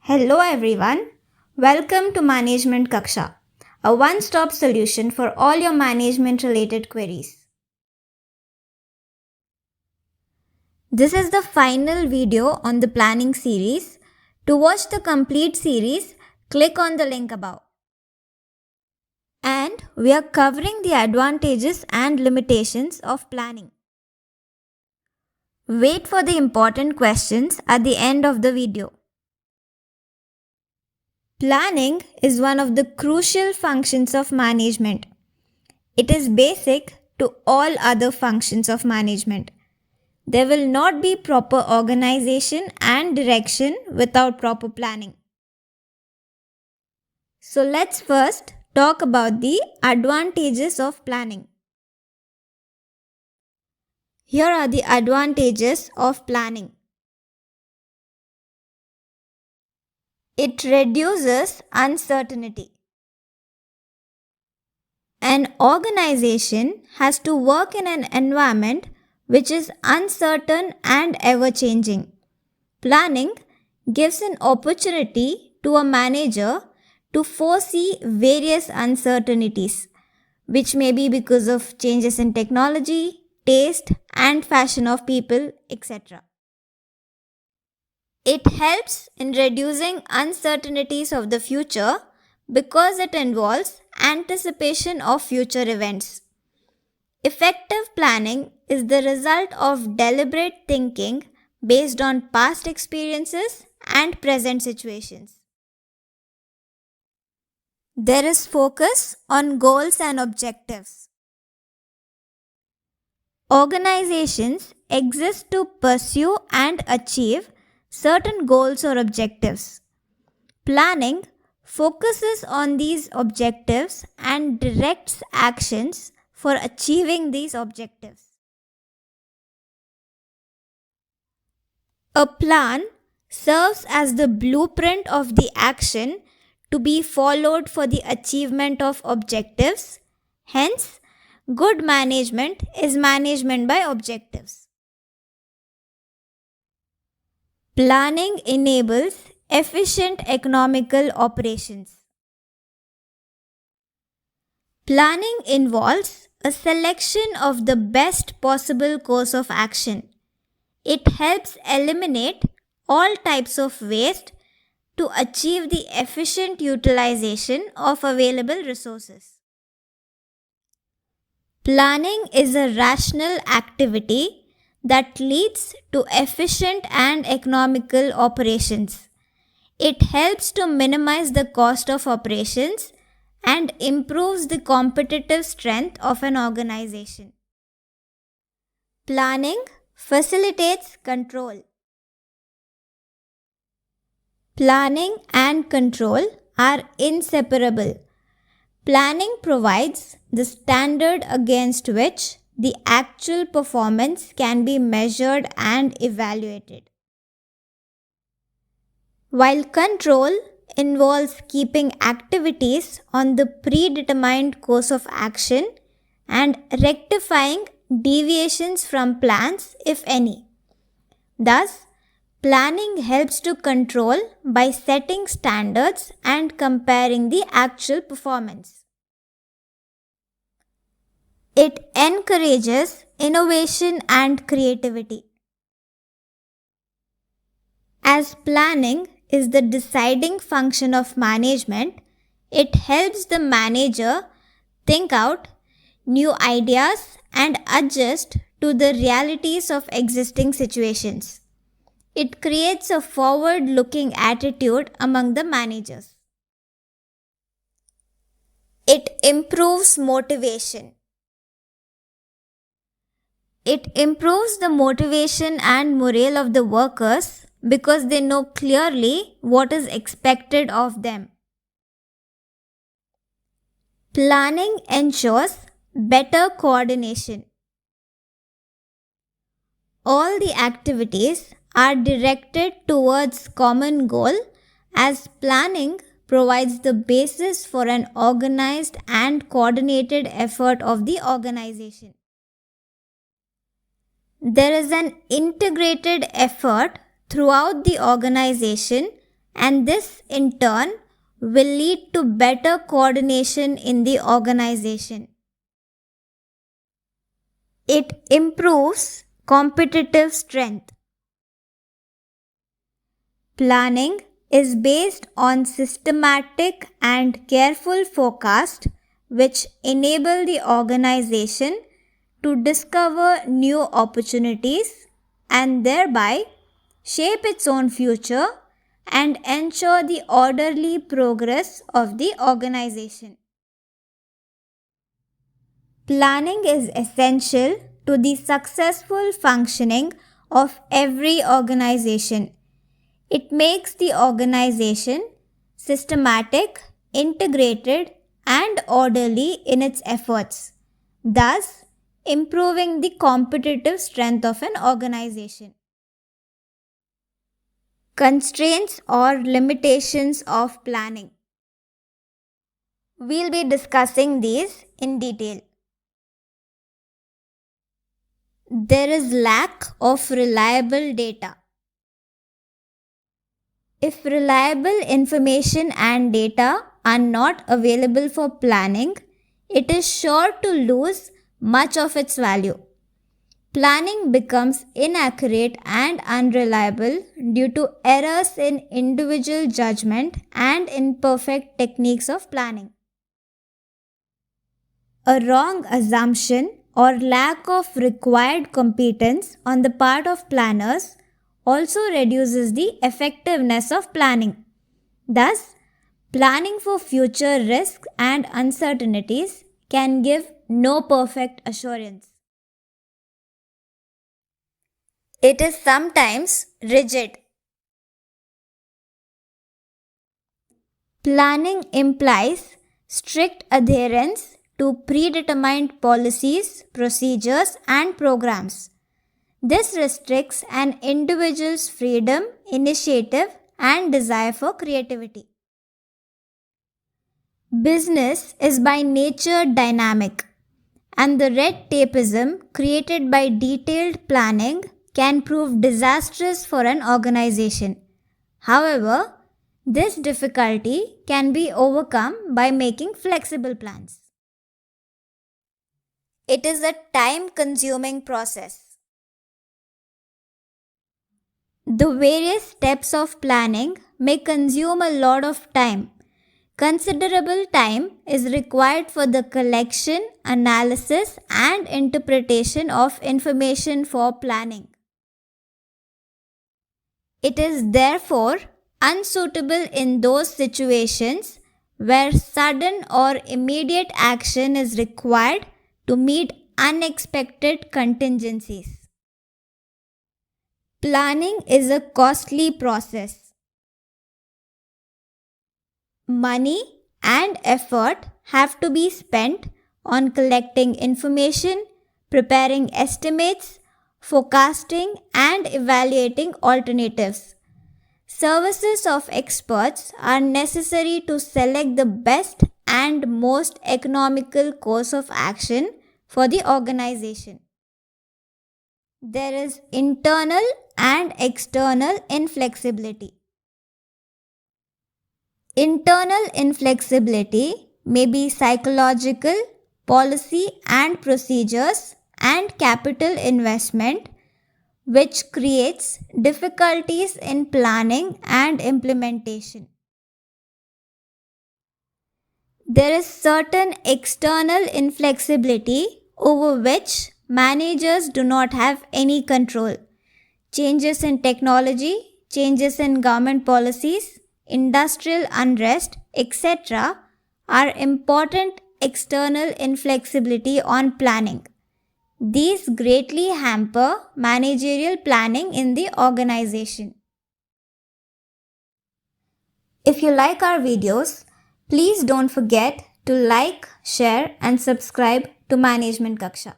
Hello everyone. Welcome to Management Kaksha, a one-stop solution for all your management related queries. This is the final video on the planning series. To watch the complete series, click on the link above. And we are covering the advantages and limitations of planning. Wait for the important questions at the end of the video. Planning is one of the crucial functions of management. It is basic to all other functions of management. There will not be proper organization and direction without proper planning. So let's first talk about the advantages of planning. Here are the advantages of planning. It reduces uncertainty. An organization has to work in an environment which is uncertain and ever changing. Planning gives an opportunity to a manager to foresee various uncertainties, which may be because of changes in technology, taste, and fashion of people, etc. It helps in reducing uncertainties of the future because it involves anticipation of future events. Effective planning is the result of deliberate thinking based on past experiences and present situations. There is focus on goals and objectives. Organizations exist to pursue and achieve certain goals or objectives. Planning focuses on these objectives and directs actions for achieving these objectives. A plan serves as the blueprint of the action to be followed for the achievement of objectives. Hence, good management is management by objectives. Planning enables efficient economical operations. Planning involves a selection of the best possible course of action. It helps eliminate all types of waste to achieve the efficient utilization of available resources. Planning is a rational activity that leads to efficient and economical operations. It helps to minimize the cost of operations and improves the competitive strength of an organization. Planning facilitates control. Planning and control are inseparable. Planning provides the standard against which the actual performance can be measured and evaluated. While control involves keeping activities on the predetermined course of action and rectifying deviations from plans, if any. Thus, planning helps to control by setting standards and comparing the actual performance. It encourages innovation and creativity. As planning is the deciding function of management, it helps the manager think out new ideas and adjust to the realities of existing situations. It creates a forward-looking attitude among the managers. It improves motivation. It improves the motivation and morale of the workers because they know clearly what is expected of them. Planning ensures better coordination. All the activities are directed towards common goal as planning provides the basis for an organized and coordinated effort of the organization. There is an integrated effort throughout the organization and this in turn will lead to better coordination in the organization. It improves competitive strength. Planning is based on systematic and careful forecast which enable the organization to discover new opportunities and thereby shape its own future and ensure the orderly progress of the organization. Planning is essential to the successful functioning of every organization. It makes the organization systematic, integrated, and orderly in its efforts, thus improving the competitive strength of an organization. Constraints or limitations of planning. We'll be discussing these in detail. There is lack of reliable data. If reliable information and data are not available for planning, it is sure to lose much of its value. Planning becomes inaccurate and unreliable due to errors in individual judgment and imperfect techniques of planning. A wrong assumption or lack of required competence on the part of planners also reduces the effectiveness of planning. Thus, planning for future risks and uncertainties can give no perfect assurance. It is sometimes rigid. Planning implies strict adherence to predetermined policies, procedures, and programs. This restricts an individual's freedom, initiative, and desire for creativity. Business is by nature dynamic, and the red tapeism created by detailed planning can prove disastrous for an organization. However, this difficulty can be overcome by making flexible plans. It is a time-consuming process. The various steps of planning may consume a lot of time. Considerable time is required for the collection, analysis, and interpretation of information for planning. It is therefore unsuitable in those situations where sudden or immediate action is required to meet unexpected contingencies. Planning is a costly process. Money and effort have to be spent on collecting information, preparing estimates, forecasting, and evaluating alternatives. Services of experts are necessary to select the best and most economical course of action for the organization. There is internal and external inflexibility. Internal inflexibility may be psychological, policy and procedures, and capital investment, which creates difficulties in planning and implementation. There is certain external inflexibility over which managers do not have any control. Changes in technology, changes in government policies, industrial unrest, etc. are important external inflexibility on planning. These greatly hamper managerial planning in the organization. If you like our videos, please don't forget to like, share and subscribe to Management Kaksha.